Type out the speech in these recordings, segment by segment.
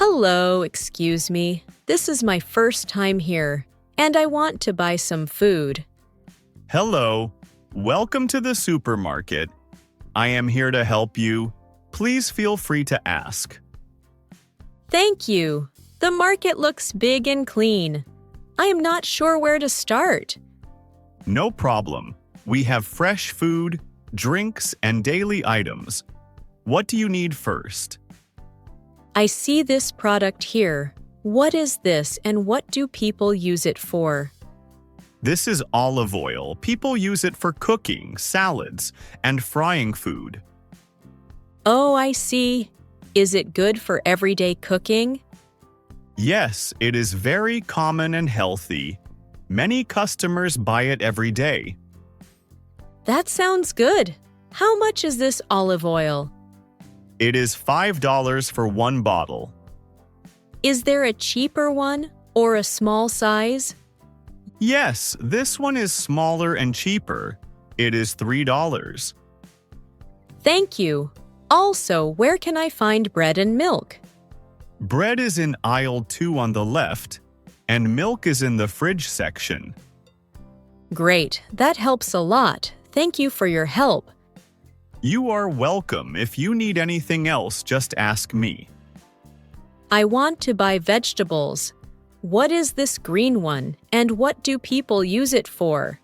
Hello, excuse me. This is my first time here, and I want to buy some food. Hello, welcome to the supermarket. I am here to help you. Please feel free to ask. Thank you. The market looks big and clean. I am not sure where to start. No problem. We have fresh food, drinks, and daily items. What do you need first? I see this product here. What is this and what do people use it for? This is olive oil. People use it for cooking, salads, and frying food. Oh, I see. Is it good for everyday cooking? Yes, it is very common and healthy. Many customers buy it every day. That sounds good. How much is this olive oil? It is $5 for one bottle. Is there a cheaper one or a small size? Yes, this one is smaller and cheaper. It is $3. Thank you. Also, where can I find bread and milk? Bread is in aisle 2 on the left, and milk is in the fridge section. Great, that helps a lot. Thank you for your help. You are welcome. If you need anything else, just ask me. I want to buy vegetables. What is this green one, and what do people use it for?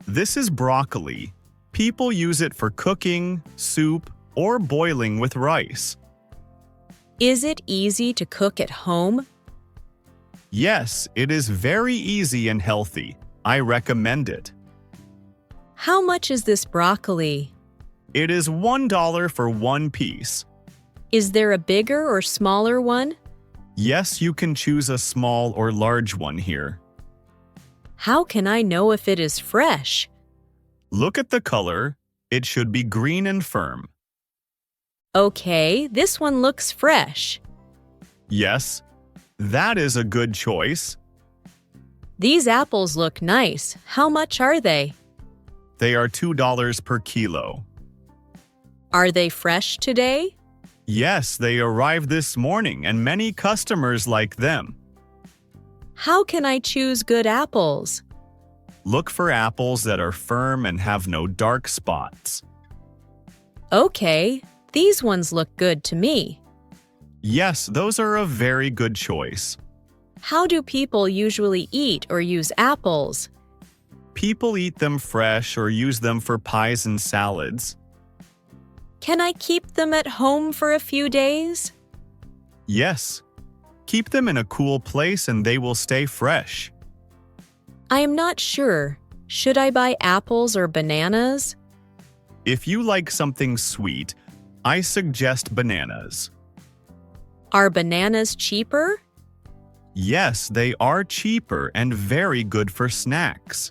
This is broccoli. People use it for cooking, soup, or boiling with rice. Is it easy to cook at home? Yes, it is very easy and healthy. I recommend it. How much is this broccoli? It is $1 for one piece. Is there a bigger or smaller one? Yes, you can choose a small or large one here. How can I know if it is fresh? Look at the color. It should be green and firm. Okay, this one looks fresh. Yes, that is a good choice. These apples look nice. How much are they? They are $2 per kilo. Are they fresh today? Yes, they arrived this morning and many customers like them. How can I choose good apples? Look for apples that are firm and have no dark spots. Okay, these ones look good to me. Yes, those are a very good choice. How do people usually eat or use apples? People eat them fresh or use them for pies and salads. Can I keep them at home for a few days? Yes. Keep them in a cool place and they will stay fresh. I am not sure. Should I buy apples or bananas? If you like something sweet, I suggest bananas. Are bananas cheaper? Yes, they are cheaper and very good for snacks.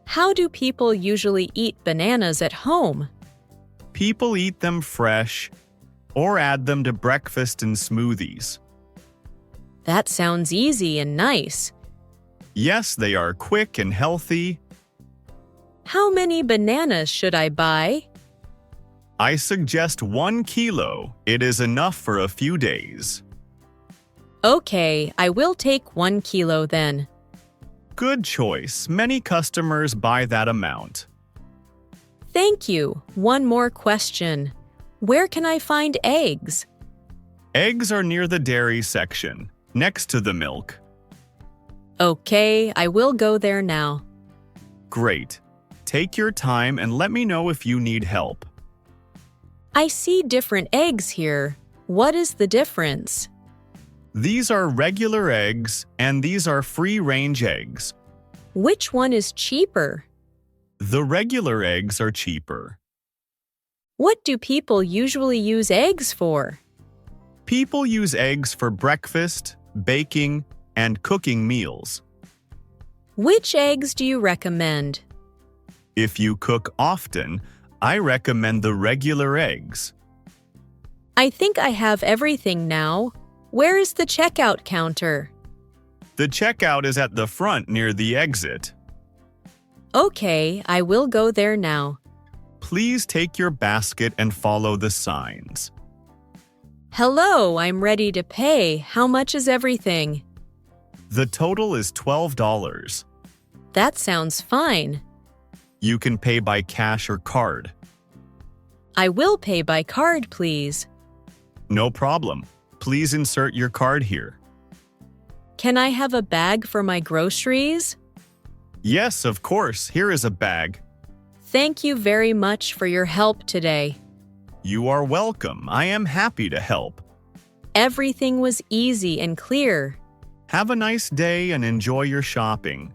How do people usually eat bananas at home? People eat them fresh or add them to breakfast and smoothies. That sounds easy and nice. Yes, they are quick and healthy. How many bananas should I buy? I suggest 1 kilo. It is enough for a few days. Okay, I will take 1 kilo then. Good choice. Many customers buy that amount. Thank you. One more question. Where can I find eggs? Eggs are near the dairy section, next to the milk. Okay, I will go there now. Great. Take your time and let me know if you need help. I see different eggs here. What is the difference? These are regular eggs and these are free-range eggs. Which one is cheaper? The regular eggs are cheaper. What do people usually use eggs for? People use eggs for breakfast, baking, and cooking meals. Which eggs do you recommend? If you cook often, I recommend the regular eggs. I think I have everything now. Where is the checkout counter? The checkout is at the front near the exit. Okay, I will go there now. Please take your basket and follow the signs. Hello, I'm ready to pay. How much is everything? The total is $12. That sounds fine. You can pay by cash or card. I will pay by card, please. No problem. Please insert your card here. Can I have a bag for my groceries? Yes, of course. Here is a bag. Thank you very much for your help today. You are welcome. I am happy to help. Everything was easy and clear. Have a nice day and enjoy your shopping.